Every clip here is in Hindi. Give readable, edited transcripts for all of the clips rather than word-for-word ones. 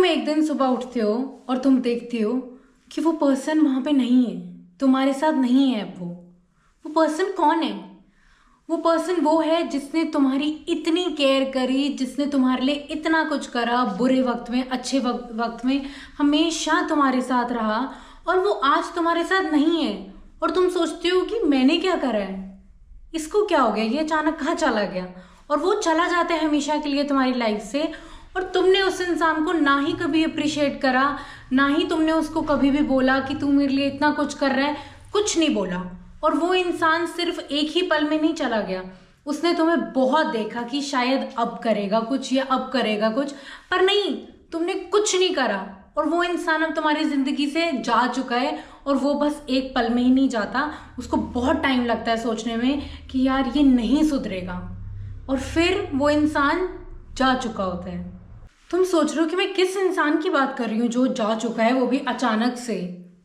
एक दिन सुबह उठते हो और तुम देखते हो कि वो पर्सन वहाँ पे नहीं है, तुम्हारे साथ नहीं है। अब वो पर्सन कौन है? वो पर्सन वो है जिसने तुम्हारी इतनी केयर करी, जिसने तुम्हारे लिए इतना कुछ करा, बुरे वक्त में अच्छे वक्त में हमेशा तुम्हारे साथ रहा, और वो आज तुम्हारे साथ नहीं है। और तुम सोचते हो कि मैंने क्या करा है, इसको क्या हो गया, ये अचानक कहाँ चला गया। और वो चला जाता है हमेशा के लिए तुम्हारी लाइफ से, और तुमने उस इंसान को ना ही कभी अप्रिशिएट करा, ना ही तुमने उसको कभी भी बोला कि तू मेरे लिए इतना कुछ कर रहा है, कुछ नहीं बोला। और वो इंसान सिर्फ एक ही पल में नहीं चला गया, उसने तुम्हें बहुत देखा कि शायद अब करेगा कुछ या अब करेगा कुछ, पर नहीं, तुमने कुछ नहीं करा। और वो इंसान अब तुम्हारी जिंदगी से जा चुका है, और वो बस एक पल में ही नहीं जाता, उसको बहुत टाइम लगता है सोचने में कि यार ये नहीं सुधरेगा, और फिर वो इंसान जा चुका होता है। तुम सोच रहे हो कि मैं किस इंसान की बात कर रही हूँ जो जा चुका है, वो भी अचानक से।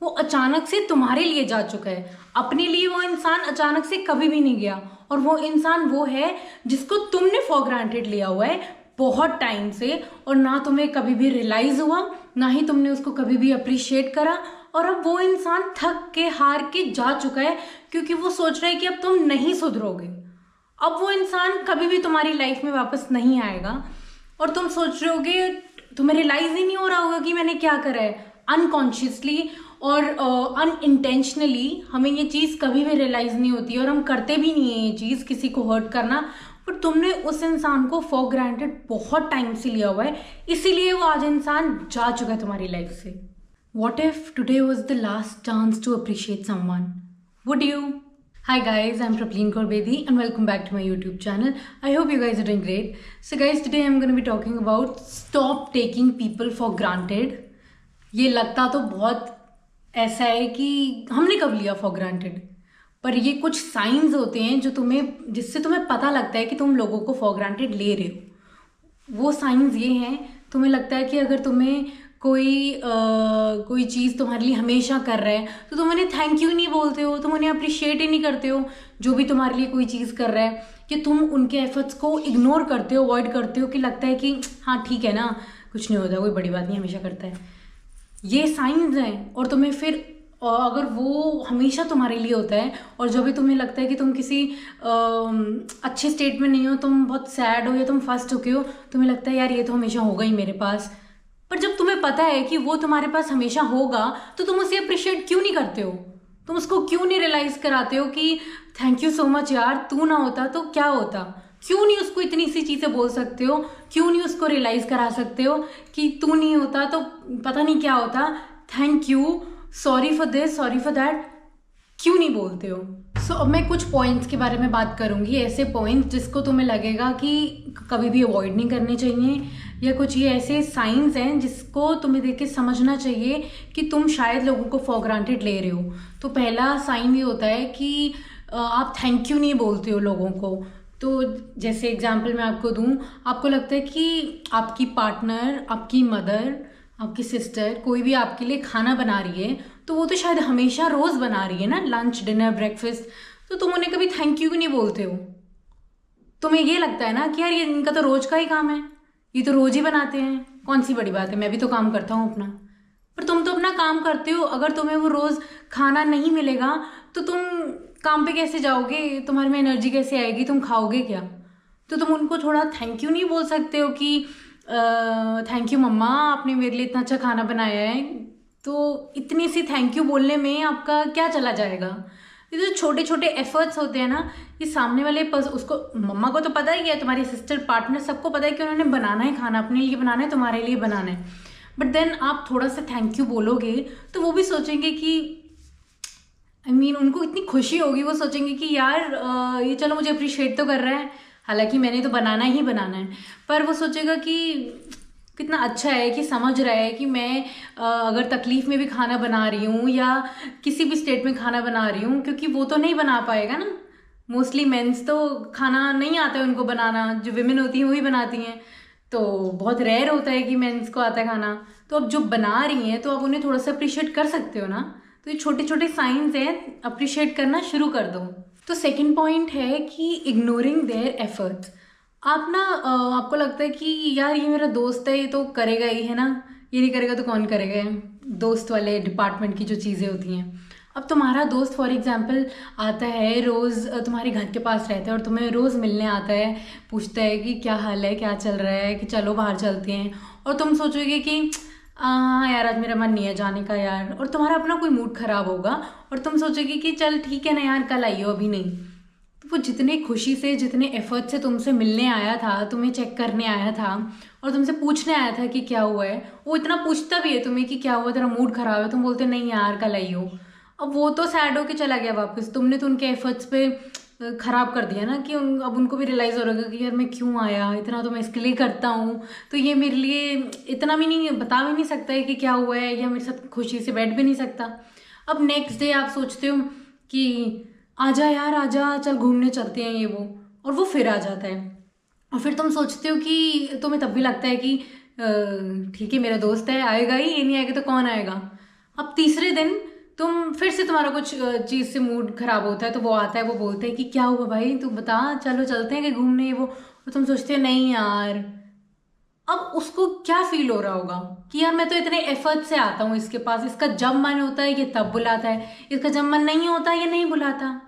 वो अचानक से तुम्हारे लिए जा चुका है, अपने लिए वो इंसान अचानक से कभी भी नहीं गया। और वो इंसान वो है जिसको तुमने फॉर ग्रांटेड लिया हुआ है बहुत टाइम से, और ना तुम्हें कभी भी रियलाइज हुआ, ना ही तुमने उसको कभी भी अप्रिशिएट करा। और अब वो इंसान थक के हार के जा चुका है, क्योंकि वो सोच रहा है कि अब तुम नहीं सुधरोगे। अब वो इंसान कभी भी तुम्हारी लाइफ में वापस नहीं आएगा, और तुम सोच रहे होगे, तुम्हें रियलाइज ही नहीं हो रहा होगा कि मैंने क्या करा है। अनकॉन्शियसली और अनइंटेंशनली हमें ये चीज़ कभी भी रियलाइज नहीं होती, और हम करते भी नहीं है ये चीज़, किसी को हर्ट करना। पर तुमने उस इंसान को फॉर ग्रांटेड बहुत टाइम से लिया हुआ है, इसीलिए वो आज इंसान जा चुका है तुम्हारी लाइफ से। What if today was the last chance to appreciate someone? Would you? Hi guys, I'm Prableen Kaur Bedi and welcome back to my YouTube channel. I hope you guys are doing great. So guys, today I'm going to be talking about stop taking people for granted. ये लगता तो बहुत ऐसा है कि हमने कब लिया फॉर ग्रांटेड, पर ये कुछ साइंस होते हैं जो जिससे तुम्हें पता लगता है कि तुम लोगों को फॉर ग्रांटेड ले रहे हो। वो साइंस ये हैं, तुम्हें लगता है कि अगर तुम्हें कोई चीज़ तुम्हारे लिए हमेशा कर रहा है तो तुम उन्हें थैंक यू नहीं बोलते हो, तुम उन्हें अप्रिशिएट ही नहीं करते हो जो भी तुम्हारे लिए कोई चीज़ कर रहा है, कि तुम उनके एफर्ट्स को इग्नोर करते हो, अवॉइड करते हो, कि लगता है कि हाँ ठीक है ना, कुछ नहीं होता, कोई बड़ी बात नहीं, हमेशा करता है। ये साइंस हैं। और तुम्हें फिर अगर वो हमेशा तुम्हारे लिए होता है, और जब भी तुम्हें लगता है कि तुम किसी अच्छे स्टेट में नहीं हो, तुम बहुत सैड हो या तुम फंस चुके हो, तुम्हें लगता है यार ये तो हमेशा होगा ही मेरे पास। पर जब तुम्हें पता है कि वो तुम्हारे पास हमेशा होगा, तो तुम उसे अप्रिशिएट क्यों नहीं करते हो? तुम उसको क्यों नहीं रियलाइज कराते हो कि थैंक यू सो मच यार, तू ना होता तो क्या होता? क्यों नहीं उसको इतनी सी चीज़ें बोल सकते हो? क्यों नहीं उसको रियलाइज करा सकते हो कि तू नहीं होता तो पता नहीं क्या होता? Thank you, sorry for this, sorry for that, क्यों नहीं बोलते हो? अब मैं कुछ पॉइंट्स के बारे में बात करूंगी, ऐसे पॉइंट्स जिसको तुम्हें लगेगा कि कभी भी अवॉइड नहीं करने चाहिए, या कुछ ये ऐसे साइंस हैं जिसको तुम्हें देख के समझना चाहिए कि तुम शायद लोगों को फॉर ग्रांटेड ले रहे हो। तो पहला साइन ये होता है कि आप थैंक यू नहीं बोलते हो लोगों को। तो जैसे एग्जाम्पल मैं आपको दूं, आपको लगता है कि आपकी पार्टनर, आपकी मदर, आपकी सिस्टर कोई भी आपके लिए खाना बना रही है, तो वो तो शायद हमेशा रोज़ बना रही है ना, लंच, डिनर, ब्रेकफास्ट, तो तुम उन्हें कभी थैंक यू नहीं बोलते हो। तुम्हें ये लगता है ना कि यार ये इनका तो रोज़ का ही काम है, ये तो रोज़ ही बनाते हैं, कौन सी बड़ी बात है, मैं भी तो काम करता हूँ अपना। पर तुम तो अपना काम करते हो, अगर तुम्हें वो रोज़ खाना नहीं मिलेगा तो तुम काम पे कैसे जाओगे, तुम्हारे में एनर्जी कैसे आएगी, तुम खाओगे क्या? तो तुम उनको थोड़ा थैंक यू नहीं बोल सकते हो कि थैंक यू मम्मा, आपने मेरे लिए इतना अच्छा खाना बनाया है। तो इतनी सी थैंक यू बोलने में आपका क्या चला जाएगा? ये जो छोटे छोटे एफर्ट्स होते हैं ना, ये सामने वाले उसको, मम्मा को तो पता ही है, तुम्हारी सिस्टर, पार्टनर, सबको पता है कि उन्होंने बनाना है खाना, अपने लिए बनाना है, तुम्हारे लिए बनाना है। बट देन आप थोड़ा सा थैंक यू बोलोगे तो वो भी सोचेंगे कि उनको इतनी खुशी होगी, वो सोचेंगे कि यार ये चलो मुझे अप्रिशिएट तो कर रहा है, हालांकि मैंने तो बनाना ही बनाना है, पर वो सोचेगा कि कितना अच्छा है कि समझ रहा है कि मैं अगर तकलीफ़ में भी खाना बना रही हूँ या किसी भी स्टेट में खाना बना रही हूँ, क्योंकि वो तो नहीं बना पाएगा ना। मोस्टली मेंस तो खाना नहीं आता है उनको बनाना, जो विमेन होती हैं वही बनाती हैं, तो बहुत रेयर होता है कि मेंस को आता है खाना। तो अब जो बना रही हैं तो आप उन्हें थोड़ा सा अप्रिशिएट कर सकते हो ना। तो ये छोटे छोटे साइंस हैं, अप्रिशिएट करना शुरू कर दो। तो सेकंड पॉइंट है कि इग्नोरिंग देयर एफर्ट्स। आप ना आपको लगता है कि यार ये मेरा दोस्त है, ये तो करेगा ही, है ना, ये नहीं करेगा तो कौन करेगा? दोस्त वाले डिपार्टमेंट की जो चीज़ें होती हैं। अब तुम्हारा दोस्त फॉर एग्जांपल आता है, रोज़ तुम्हारे घर के पास रहता है और तुम्हें रोज़ मिलने आता है, पूछता है कि क्या हाल है, क्या चल रहा है, कि चलो बाहर चलते हैं। और तुम सोचोगे कि हाँ यार आज मेरा मन नहीं है जाने का यार, और तुम्हारा अपना कोई मूड ख़राब होगा और तुम सोचोगे कि चल ठीक है ना यार कल आइयो, अभी नहीं। तो वो जितने खुशी से, जितने एफर्ट से तुमसे मिलने आया था, तुम्हें चेक करने आया था और तुमसे पूछने आया था कि क्या हुआ है, वो इतना पूछता भी है तुम्हें कि क्या हुआ, तेरा मूड ख़राब है, तुम बोलते नहीं यार कल आइयो। अब वो तो सैड होके चला गया वापस, तुमने तो उनके एफर्ट्स पे ख़राब कर दिया ना, कि अब उनको भी रियलाइज़ हो रहा है कि यार मैं क्यों आया, इतना तो मैं इसके लिए करता हूँ, तो ये मेरे लिए इतना भी नहीं बता भी नहीं सकता है कि क्या हुआ है, या मेरे साथ खुशी से बैठ भी नहीं सकता। अब नेक्स्ट डे आप सोचते हो कि आजा यार आजा, चल घूमने चलते हैं ये और वो फिर आ जाता है। और फिर तुम सोचते हो कि तुम्हें तब भी लगता है कि ठीक है मेरा दोस्त है, आएगा ही, ये नहीं आएगा तो कौन आएगा। अब तीसरे दिन तुम फिर से, तुम्हारा कुछ चीज़ से मूड खराब होता है, तो वो आता है, वो बोलता है कि क्या हुआ भाई तू बता, चलो चलते हैं कि घूमने, वो और तुम सोचते हो नहीं यार। अब उसको क्या फील हो रहा होगा कि यार मैं तो इतने एफर्ट से आता हूँ इसके पास, इसका जब मन होता है ये तब बुलाता है, इसका जब मन नहीं होता ये नहीं बुलाता।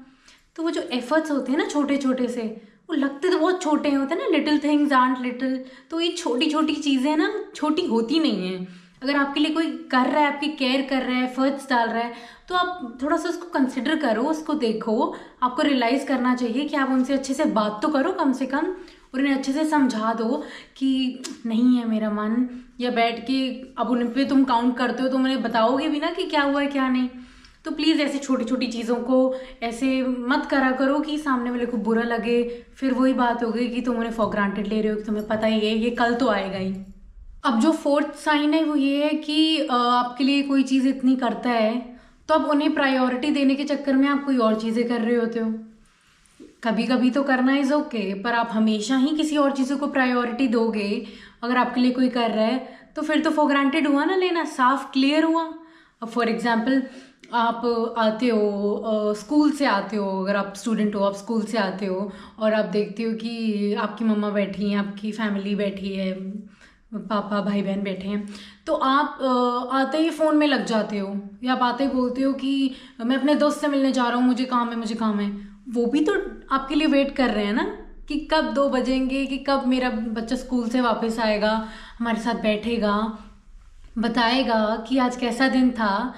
तो वो जो एफर्ट्स होते हैं ना छोटे छोटे से, वो लगते तो बहुत छोटे होते हैं ना, लिटिल थिंग्स आर्ट लिटिल, तो ये छोटी छोटी चीज़ें ना छोटी होती नहीं हैं। अगर आपके लिए कोई कर रहा है, आपकी केयर कर रहा है, एफर्ट्स डाल रहा है, तो आप थोड़ा सा उसको कंसिडर करो, उसको देखो। आपको रियलाइज़ करना चाहिए कि आप उनसे अच्छे से बात तो करो कम से कम, और उन्हें अच्छे से समझा दो कि नहीं है मेरा मन, या बैठ के अब उन पे तुम काउंट करते हो तो उन्हें बताओगे भी ना कि क्या हुआ है क्या नहीं। तो प्लीज़ ऐसी छोटी छोटी चीज़ों को ऐसे मत करा करो कि सामने वाले को बुरा लगे, फिर वही बात हो गई कि तुम उन्हें फॉर ग्रांटेड ले रहे हो कि तुम्हें पता ही है ये कल तो आएगा ही। अब जो फोर्थ साइन है वो ये है कि आपके लिए कोई चीज़ इतनी करता है, तो अब उन्हें प्रायोरिटी देने के चक्कर में आप कोई और चीज़ें कर रहे होते हो। कभी कभी तो करना इज़ ओके, पर आप हमेशा ही किसी और चीज़ों को प्रायोरिटी दोगे अगर आपके लिए कोई कर रहा है, तो फिर तो फॉर ग्रांटेड हुआ ना लेना, साफ क्लियर हुआ। अब फॉर एग्जाम्पल आप आते हो स्कूल से आते हो, अगर आप स्टूडेंट हो, आप स्कूल से आते हो और आप देखते हो कि आपकी मम्मा बैठी हैं, आपकी फैमिली बैठी है, पापा भाई बहन बैठे हैं, तो आप आते ही फ़ोन में लग जाते हो, या आप आते ही बोलते हो कि मैं अपने दोस्त से मिलने जा रहा हूँ, मुझे काम है मुझे काम है। वो भी तो आपके लिए वेट कर रहे हैं ना कि कब 2 बजेंगे, कि कब मेरा बच्चा स्कूल से वापस आएगा, हमारे साथ बैठेगा, बताएगा कि आज कैसा दिन था।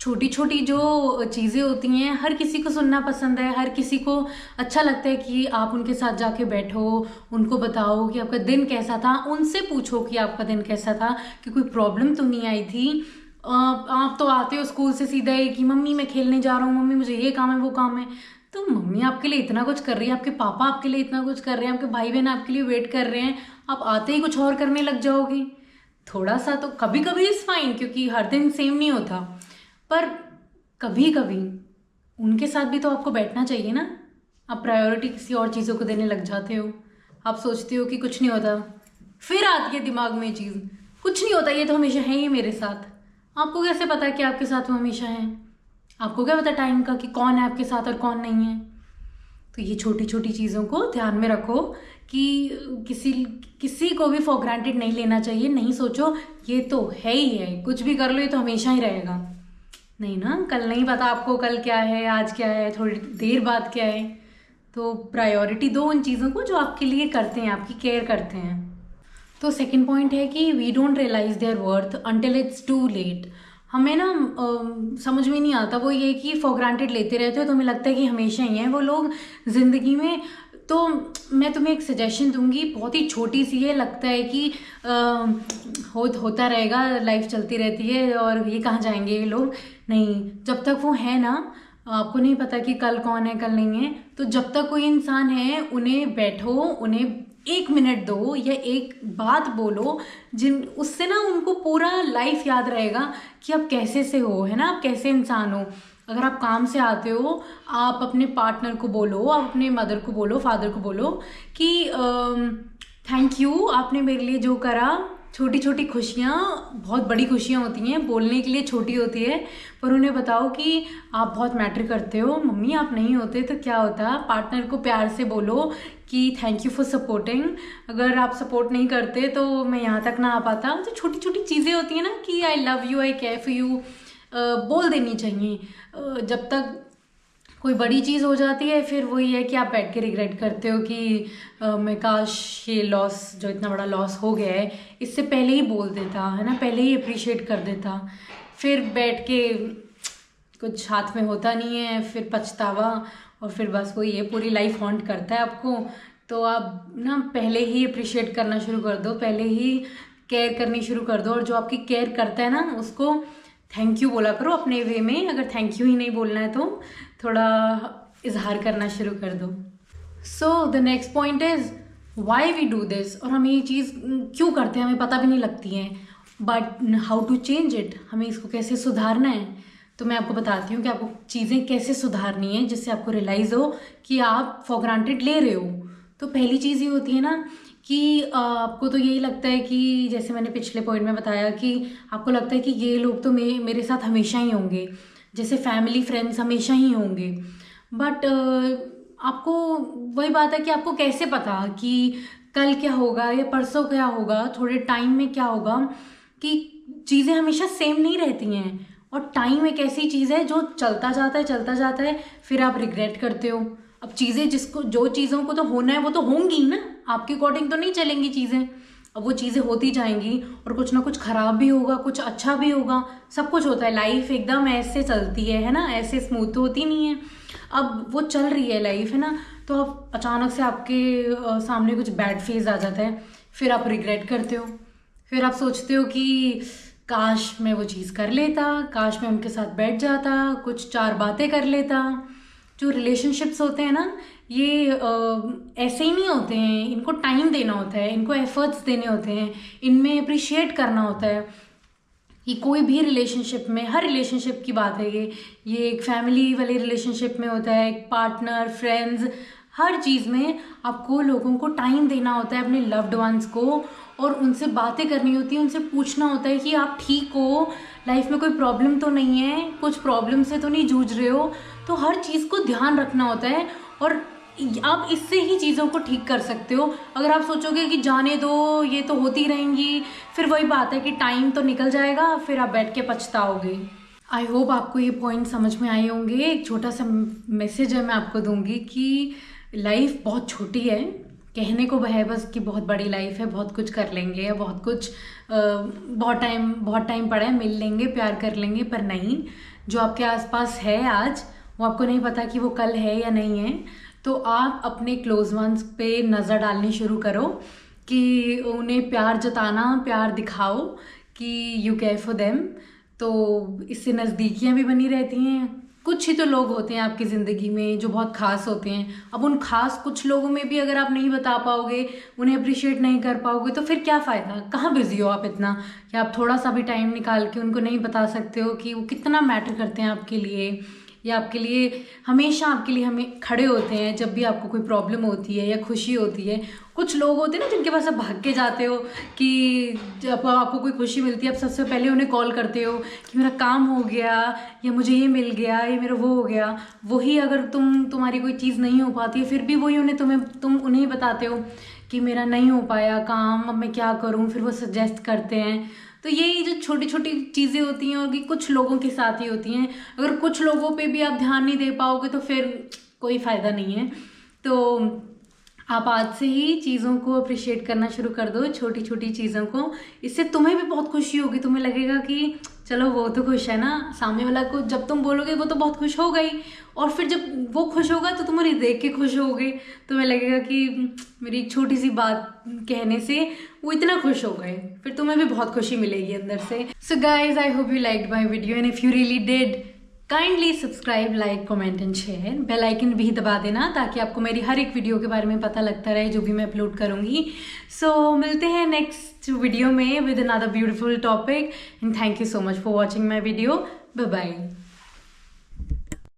छोटी छोटी जो चीज़ें होती हैं हर किसी को सुनना पसंद है, हर किसी को अच्छा लगता है कि आप उनके साथ जाके बैठो, उनको बताओ कि आपका दिन कैसा था, उनसे पूछो कि आपका दिन कैसा था, कि कोई प्रॉब्लम तो नहीं आई थी। आप तो आते हो स्कूल से सीधा ही कि मम्मी मैं खेलने जा रहा हूँ, मम्मी मुझे ये काम है वो काम है। तो मम्मी आपके लिए इतना कुछ कर रही है, आपके पापा आपके लिए इतना कुछ कर रहे हैं, आपके भाई बहन आपके लिए वेट कर रहे हैं, आप आते ही कुछ और करने लग जाओगे। थोड़ा सा तो कभी कभी इज़ फाइन, क्योंकि हर दिन सेम नहीं होता, पर कभी कभी उनके साथ भी तो आपको बैठना चाहिए ना। आप प्रायोरिटी किसी और चीज़ों को देने लग जाते हो, आप सोचते हो कि कुछ नहीं होता, फिर आती है दिमाग में चीज़ कुछ नहीं होता, ये तो हमेशा है ही मेरे साथ। आपको कैसे पता है कि आपके साथ वो हमेशा है? आपको क्या पता टाइम का कि कौन है आपके साथ और कौन नहीं है? तो ये छोटी छोटी चीज़ों को ध्यान में रखो कि किसी को भी फॉर ग्रांटेड नहीं लेना चाहिए। नहीं सोचो ये तो है ही है, कुछ भी कर लो ये तो हमेशा ही रहेगा। नहीं ना, कल नहीं पता आपको कल क्या है, आज क्या है, थोड़ी देर बाद क्या है। तो प्रायोरिटी दो उन चीज़ों को जो आपके लिए करते हैं, आपकी केयर करते हैं। तो सेकंड पॉइंट है कि we don't realise their worth until it's too late. हमें ना समझ में नहीं आता, वो ये कि फॉर ग्रांटेड लेते रहते हो, तो हमें लगता है कि हमेशा ही हैं वो लोग ज़िंदगी में। तो मैं तुम्हें एक सजेशन दूंगी, बहुत ही छोटी सी है, लगता है कि होता रहेगा, लाइफ चलती रहती है और ये कहाँ जाएंगे ये लोग। नहीं, जब तक वो है ना, आपको नहीं पता कि कल कौन है कल नहीं है। तो जब तक कोई इंसान है उन्हें बैठो, उन्हें 1 मिनट दो या एक बात बोलो जिन उससे ना उनको पूरा लाइफ याद रहेगा कि आप कैसे से हो, है ना, आप कैसे इंसान हो। अगर आप काम से आते हो, आप अपने पार्टनर को बोलो, आप अपने मदर को बोलो, फादर को बोलो कि थैंक यू, आपने मेरे लिए जो करा छोटी छोटी खुशियाँ बहुत बड़ी खुशियाँ होती हैं, बोलने के लिए छोटी होती है, पर उन्हें बताओ कि आप बहुत मैटर करते हो। मम्मी आप नहीं होते तो क्या होता। पार्टनर को प्यार से बोलो कि थैंक यू फॉर सपोर्टिंग, अगर आप सपोर्ट नहीं करते तो मैं यहाँ तक ना आ पाता। तो छोटी छोटी चीज़ें होती हैं ना कि I love you, I care for you, बोल देनी चाहिए। जब तक कोई बड़ी चीज़ हो जाती है फिर वही है कि आप बैठ के रिग्रेट करते हो कि मैं काश ये लॉस, जो इतना बड़ा लॉस हो गया है, इससे पहले ही बोल देता, है ना, पहले ही अप्रिशिएट कर देता। फिर बैठ के कुछ हाथ में होता नहीं है, फिर पछतावा, और फिर बस वही है, पूरी लाइफ हॉन्ट करता है आपको। तो आप ना पहले ही अप्रिशिएट करना शुरू कर दो, पहले ही केयर करनी शुरू कर दो, और जो आपकी केयर करता है ना उसको थैंक यू बोला करो अपने वे में। अगर थैंक यू ही नहीं बोलना है तो थोड़ा इजहार करना शुरू कर दो। So the next point is why we do this, और हमें ये चीज़ क्यों करते हैं हमें पता भी नहीं लगती है, but how to change it, हमें इसको कैसे सुधारना है। तो मैं आपको बताती हूँ कि आपको चीज़ें कैसे सुधारनी है जिससे आपको रियलाइज़ हो कि आप फॉर ग्रांटेड ले रहे हो। तो पहली चीज़ ये होती है ना कि आपको तो यही लगता है कि जैसे मैंने पिछले पॉइंट में बताया कि आपको लगता है कि ये लोग तो मेरे साथ हमेशा ही होंगे, जैसे फैमिली फ्रेंड्स हमेशा ही होंगे। बट आपको वही बात है कि आपको कैसे पता कि कल क्या होगा या परसों क्या होगा, थोड़े टाइम में क्या होगा, कि चीज़ें हमेशा सेम नहीं रहती हैं। और टाइम एक ऐसी चीज़ है जो चलता जाता है, फिर आप रिग्रेट करते हो। अब चीज़ें जो चीज़ों को तो होना है वो तो होंगी ना, आपके अकॉर्डिंग तो नहीं चलेंगी चीज़ें। अब वो चीज़ें होती जाएंगी और कुछ ना कुछ ख़राब भी होगा, कुछ अच्छा भी होगा, सब कुछ होता है। लाइफ एकदम ऐसे चलती है ना, ऐसे स्मूथ तो होती नहीं है। अब वो चल रही है लाइफ, है ना, तो अब अचानक से आपके सामने कुछ बैड फेज आ जाता है, फिर आप रिग्रेट करते हो, फिर आप सोचते हो कि काश मैं वो चीज़ कर लेता, काश मैं उनके साथ बैठ जाता, कुछ 4 बातें कर लेता। जो रिलेशनशिप्स होते हैं ना ये ऐसे ही नहीं होते हैं, इनको टाइम देना होता है, इनको एफर्ट्स देने होते हैं, इनमें अप्रिशिएट करना होता है। कि कोई भी रिलेशनशिप में, हर रिलेशनशिप की बात है ये एक फैमिली वाले रिलेशनशिप में होता है, एक पार्टनर, फ्रेंड्स, हर चीज़ में आपको लोगों को टाइम देना होता है, अपने लव्ड वंस को, और उनसे बातें करनी होती है, उनसे पूछना होता है कि आप ठीक हो, लाइफ में कोई प्रॉब्लम तो नहीं है, कुछ प्रॉब्लम से तो नहीं जूझ रहे हो। तो हर चीज़ को ध्यान रखना होता है, और आप इससे ही चीज़ों को ठीक कर सकते हो। अगर आप सोचोगे कि जाने दो, ये तो होती रहेंगी, फिर वही बात है कि टाइम तो निकल जाएगा, फिर आप बैठ के पछताओगे। आई होप आपको ये पॉइंट समझ में आए होंगे। एक छोटा सा मैसेज है मैं आपको दूंगी कि लाइफ बहुत छोटी है, कहने को है बस कि बहुत बड़ी लाइफ है, बहुत कुछ कर लेंगे, या बहुत कुछ बहुत टाइम पड़ा है, मिल लेंगे, प्यार कर लेंगे, पर नहीं। जो आपके आसपास है आज, वो आपको नहीं पता कि वो कल है या नहीं है। तो आप अपने क्लोज वंस पे नज़र डालनी शुरू करो कि उन्हें प्यार जताना, प्यार दिखाओ कि यू केयर फॉर देम। तो इससे नज़दीकियाँ भी बनी रहती हैं। कुछ ही तो लोग होते हैं आपकी ज़िंदगी में जो बहुत ख़ास होते हैं। अब उन ख़ास कुछ लोगों में भी अगर आप नहीं बता पाओगे, उन्हें अप्रिशिएट नहीं कर पाओगे, तो फिर क्या फ़ायदा। कहाँ बिजी हो आप इतना कि आप थोड़ा सा भी टाइम निकाल के उनको नहीं बता सकते हो कि वो कितना मैटर करते हैं आपके लिए, या आपके लिए हमेशा आपके लिए हमें खड़े होते हैं जब भी आपको कोई प्रॉब्लम होती है या खुशी होती है। कुछ लोग होते हैं ना जिनके पास आप भाग के जाते हो कि जब आपको कोई खुशी मिलती है आप सबसे पहले उन्हें कॉल करते हो कि मेरा काम हो गया, या मुझे ये मिल गया, या मेरा वो हो गया। वही अगर तुम्हारी कोई चीज़ नहीं हो पाती है, फिर भी वही तुम उन्हें बताते हो कि मेरा नहीं हो पाया काम, अब मैं क्या करूँ। फिर वो सजेस्ट करते हैं। तो यही जो छोटी छोटी चीज़ें होती हैं, और कि कुछ लोगों के साथ ही होती हैं। अगर कुछ लोगों पे भी आप ध्यान नहीं दे पाओगे तो फिर कोई फ़ायदा नहीं है। तो आप आज से ही चीज़ों को अप्रिशिएट करना शुरू कर दो, छोटी छोटी चीज़ों को। इससे तुम्हें भी बहुत खुशी होगी, तुम्हें लगेगा कि चलो वो तो खुश है ना, सामने वाला को जब तुम बोलोगे वो तो बहुत खुश हो गई, और फिर जब वो खुश होगा तो तुम उन्हें देख के खुश होगे। तुम्हें लगेगा कि मेरी एक छोटी सी बात कहने से वो इतना खुश हो गए, फिर तुम्हें भी बहुत खुशी मिलेगी अंदर से। So guys, I hope you liked my video, and if you really did, kindly subscribe, like, comment and share. Bell icon भी दबा देना ताकि आपको मेरी हर एक वीडियो के बारे में पता लगता रहे जो भी मैं अपलोड करूँगी। सो मिलते हैं नेक्स्ट वीडियो में with another beautiful topic, and thank you so much for watching my video. Bye bye.